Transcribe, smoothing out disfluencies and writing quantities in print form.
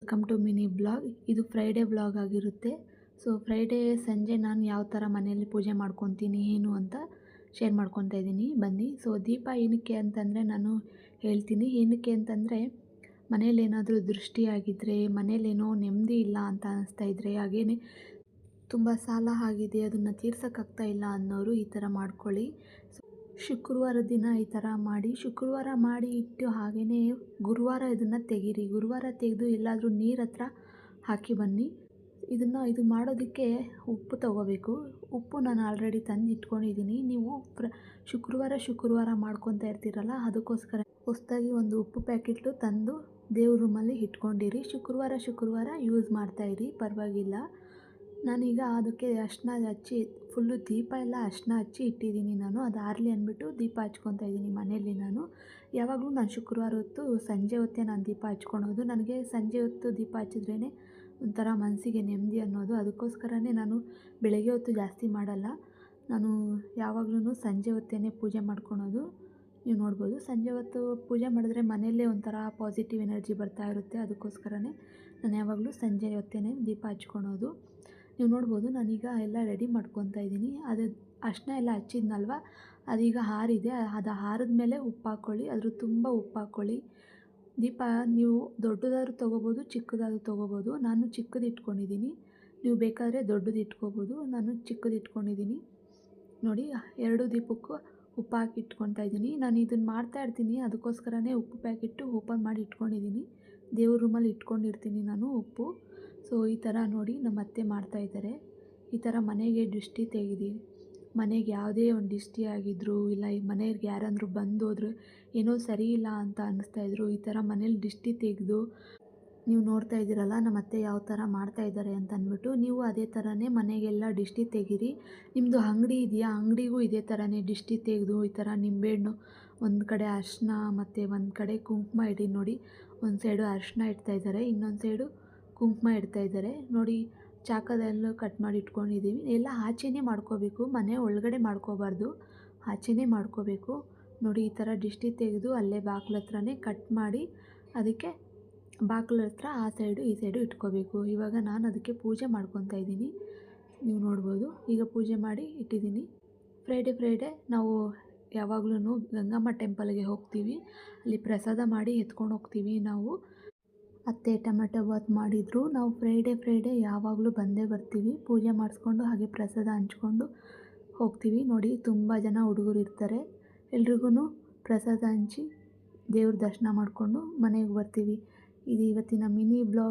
Welcome to mini blog. ಇದು Friday blog ಆಗಿರುತ್ತೆ. So Friday ಸಂಜೆ ನಾನು ಯಾವ ಥರ ಮನೆಯಲ್ಲಿ ಪೂಜೆ ಮಾಡ್ಕೊತೀನಿ ಏನು ಅಂತ ಶೇರ್ ಮಾಡ್ಕೊತಾ ಇದ್ದೀನಿ ಬನ್ನಿ. ಸೊ ದೀಪ ಏನಕ್ಕೆ ಅಂತಂದರೆ ನಾನು ಹೇಳ್ತೀನಿ. ಏನಕ್ಕೆ ಅಂತಂದರೆ ಮನೇಲಿ ಏನಾದರೂ ದೃಷ್ಟಿಯಾಗಿದ್ದರೆ, ಮನೇಲೇನೋ ನೆಮ್ಮದಿ ಇಲ್ಲ ಅಂತ ಅನಿಸ್ತಾ ಇದ್ದರೆ, ಹಾಗೇನೆ ತುಂಬ ಸಾಲ ಆಗಿದೆ ಅದನ್ನು ತೀರ್ಸೋಕ್ಕಾಗ್ತಾ ಇಲ್ಲ ಅನ್ನೋರು ಈ ಥರ ಮಾಡ್ಕೊಳ್ಳಿ. ಶುಕ್ರವಾರ ದಿನ ಈ ಥರ ಮಾಡಿ, ಶುಕ್ರವಾರ ಮಾಡಿ ಇಟ್ಟು ಹಾಗೆಯೇ ಗುರುವಾರ ಇದನ್ನು ತೆಗೀರಿ. ಗುರುವಾರ ತೆಗೆದು ಎಲ್ಲಾದರೂ ನೀರು ಹತ್ರ ಹಾಕಿ ಬನ್ನಿ. ಇದು ಮಾಡೋದಕ್ಕೆ ಉಪ್ಪು ತೊಗೋಬೇಕು. ಉಪ್ಪು ನಾನು ಆಲ್ರೆಡಿ ತಂದು ಇಟ್ಕೊಂಡಿದ್ದೀನಿ. ನೀವು ಶುಕ್ರವಾರ ಮಾಡ್ಕೊತಾ ಇರ್ತೀರಲ್ಲ, ಅದಕ್ಕೋಸ್ಕರ ಹೊಸದಾಗಿ ಒಂದು ಉಪ್ಪು ಪ್ಯಾಕೆಟು ತಂದು ದೇವ್ರ ರೂಮಲ್ಲಿ ಇಟ್ಕೊಂಡಿರಿ. ಶುಕ್ರವಾರ ಯೂಸ್ ಮಾಡ್ತಾಯಿರಿ, ಪರವಾಗಿಲ್ಲ. ನಾನೀಗ ಅದಕ್ಕೆ ಅರಿಶಿನ ಹಚ್ಚಿ ಫುಲ್ಲು ದೀಪ ಎಲ್ಲ ಅರಿಶಿನ ಹಚ್ಚಿ ಇಟ್ಟಿದ್ದೀನಿ. ನಾನು ಅದು ಆರಲಿ ಅಂದ್ಬಿಟ್ಟು ದೀಪ ಹಚ್ಕೊತಾ ಇದ್ದೀನಿ ಮನೆಯಲ್ಲಿ. ನಾನು ಯಾವಾಗಲೂ ನಾನು ಶುಕ್ರವಾರ ಹೊತ್ತು ಸಂಜೆ ಹೊತ್ತೇ ನಾನು ದೀಪ ಹಚ್ಕೊಳೋದು. ನನಗೆ ಸಂಜೆ ಹೊತ್ತು ದೀಪ ಹಚ್ಚಿದ್ರೇ ಒಂಥರ ಮನಸ್ಸಿಗೆ ನೆಮ್ಮದಿ ಅನ್ನೋದು. ಅದಕ್ಕೋಸ್ಕರನೇ ನಾನು ಬೆಳಗ್ಗೆ ಹೊತ್ತು ಜಾಸ್ತಿ ಮಾಡಲ್ಲ. ನಾನು ಯಾವಾಗಲೂ ಸಂಜೆ ಹೊತ್ತೇ ಪೂಜೆ ಮಾಡ್ಕೊಳೋದು. ನೀವು ನೋಡ್ಬೋದು, ಸಂಜೆ ಹೊತ್ತು ಪೂಜೆ ಮಾಡಿದ್ರೆ ಮನೆಯಲ್ಲೇ ಒಂಥರ ಪಾಸಿಟಿವ್ ಎನರ್ಜಿ ಬರ್ತಾ ಇರುತ್ತೆ. ಅದಕ್ಕೋಸ್ಕರನೇ ನಾನು ಯಾವಾಗಲೂ ಸಂಜೆ ಹೊತ್ತೇ ದೀಪ ಹಚ್ಕೊಳೋದು. ನೀವು ನೋಡ್ಬೋದು, ನಾನೀಗ ಎಲ್ಲ ರೆಡಿ ಮಾಡ್ಕೊತಾ ಇದ್ದೀನಿ. ಅದು ಅರಿಶಿನ ಎಲ್ಲ ಹಚ್ಚಿದ್ನಲ್ವ, ಅದೀಗ ಆರಿದೆ. ಅದು ಆರಿದ ಮೇಲೆ ಉಪ್ಪು ಹಾಕ್ಕೊಳ್ಳಿ, ಅದ್ರ ತುಂಬ ಉಪ್ಪು ಹಾಕ್ಕೊಳ್ಳಿ. ದೀಪ ನೀವು ದೊಡ್ಡದಾದ್ರೂ ತೊಗೋಬೋದು, ಚಿಕ್ಕದಾದ್ರೂ ತೊಗೋಬೋದು. ನಾನು ಚಿಕ್ಕದು ಇಟ್ಕೊಂಡಿದ್ದೀನಿ, ನೀವು ಬೇಕಾದರೆ ದೊಡ್ಡದು ಇಟ್ಕೋಬೋದು. ನಾನು ಚಿಕ್ಕದು ಇಟ್ಕೊಂಡಿದ್ದೀನಿ. ನೋಡಿ, 2 ದೀಪಕ್ಕೂ ಉಪ್ಪು ಹಾಕಿ ಇಟ್ಕೊತಾ ಇದ್ದೀನಿ. ನಾನು ಇದನ್ನು ಮಾಡ್ತಾಯಿರ್ತೀನಿ, ಅದಕ್ಕೋಸ್ಕರನೇ ಉಪ್ಪು ಪ್ಯಾಕೆಟು ಓಪನ್ ಮಾಡಿ ಇಟ್ಕೊಂಡಿದ್ದೀನಿ. ದೇವ್ರ ರೂಮಲ್ಲಿ ಇಟ್ಕೊಂಡಿರ್ತೀನಿ ನಾನು ಉಪ್ಪು. ಸೊ ಈ ಥರ ನೋಡಿ ನಮ್ಮ ಅತ್ತೆ ಮಾಡ್ತಾಯಿದ್ದಾರೆ. ಈ ಥರ ಮನೆಗೆ ದೃಷ್ಟಿ ತೆಗೆದು, ಮನೆಗೆ ಯಾವುದೇ ಒಂದು ದಿಷ್ಟಿ ಆಗಿದ್ರು, ಇಲ್ಲ ಈ ಮನೆಗೆ ಯಾರಾದರೂ ಬಂದೋದ್ರು ಏನೋ ಸರಿ ಇಲ್ಲ ಅಂತ ಅನ್ನಿಸ್ತಾಯಿದ್ರು, ಈ ಥರ ಮನೇಲಿ ದಿಷ್ಟಿ ತೆಗೆದು ನೀವು ನೋಡ್ತಾ ಇದ್ದೀರಲ್ಲ ನಮ್ಮ ಅತ್ತೆ ಯಾವ ಥರ ಮಾಡ್ತಾಯಿದ್ದಾರೆ ಅಂತ ಅಂದ್ಬಿಟ್ಟು, ನೀವು ಅದೇ ಥರನೇ ಮನೆಗೆಲ್ಲ ದಿಷ್ಟಿ ತೆಗೀರಿ. ನಿಮ್ಮದು ಅಂಗಡಿ ಇದೆಯಾ, ಅಂಗಡಿಗೂ ಇದೇ ಥರನೇ ದಿಷ್ಟಿ ತೆಗೆದು ಈ ಥರ ನಿಂಬೆಹಣ್ಣು ಒಂದು ಕಡೆ ಅರಿಶಿನ ಮತ್ತು ಒಂದು ಕಡೆ ಕುಂಕುಮ ಇಡಿ. ನೋಡಿ, ಒಂದು ಸೈಡು ಅರಿಶಿನ ಇಡ್ತಾಯಿದ್ದಾರೆ, ಇನ್ನೊಂದು ಸೈಡು ಕುಂಕುಮ ಇಡ್ತಾಯಿದ್ದಾರೆ. ನೋಡಿ, ಚಾಕದಲ್ಲೂ ಕಟ್ ಮಾಡಿ ಇಟ್ಕೊಂಡಿದ್ದೀವಿ. ಎಲ್ಲ ಆಚೆನೇ ಮಾಡ್ಕೋಬೇಕು, ಮನೆ ಒಳಗಡೆ ಮಾಡ್ಕೋಬಾರ್ದು, ಆಚೆನೇ ಮಾಡ್ಕೋಬೇಕು. ನೋಡಿ, ಈ ಥರ ದಿಷ್ಟಿ ತೆಗೆದು ಅಲ್ಲೇ ಬಾಗಿಲ ಹತ್ರನೇ ಕಟ್ ಮಾಡಿ ಅದಕ್ಕೆ ಬಾಗಿಲ ಹತ್ರ ಆ ಸೈಡು ಈ ಸೈಡು ಇಟ್ಕೋಬೇಕು. ಇವಾಗ ನಾನು ಅದಕ್ಕೆ ಪೂಜೆ ಮಾಡ್ಕೊತಾ ಇದ್ದೀನಿ. ನೀವು ನೋಡ್ಬೋದು, ಈಗ ಪೂಜೆ ಮಾಡಿ ಇಟ್ಟಿದ್ದೀನಿ. ಫ್ರೈಡೇ ನಾವು ಯಾವಾಗ್ಲೂ ಗಂಗಮ್ಮ ಟೆಂಪಲ್ಗೆ ಹೋಗ್ತೀವಿ. ಅಲ್ಲಿ ಪ್ರಸಾದ ಮಾಡಿ ಎತ್ಕೊಂಡು ಹೋಗ್ತೀವಿ ನಾವು. ಅತ್ತೆ ಟೊಮೆಟೊ ಬಾತ್ ಮಾಡಿದರು. ನಾವು ಫ್ರೈಡೇ ಯಾವಾಗಲೂ ಬಂದೇ ಬರ್ತೀವಿ. ಪೂಜೆ ಮಾಡಿಸ್ಕೊಂಡು ಹಾಗೆ ಪ್ರಸಾದ ಹಂಚ್ಕೊಂಡು ಹೋಗ್ತೀವಿ. ನೋಡಿ, ತುಂಬ ಜನ ಹುಡುಗರು ಇರ್ತಾರೆ. ಎಲ್ರಿಗೂ ಪ್ರಸಾದ ಹಂಚಿ ದೇವ್ರ ದರ್ಶನ ಮಾಡಿಕೊಂಡು ಮನೆಗೆ ಬರ್ತೀವಿ. ಇದು ಇವತ್ತಿನ ಮಿನಿ ಬ್ಲಾಗ್.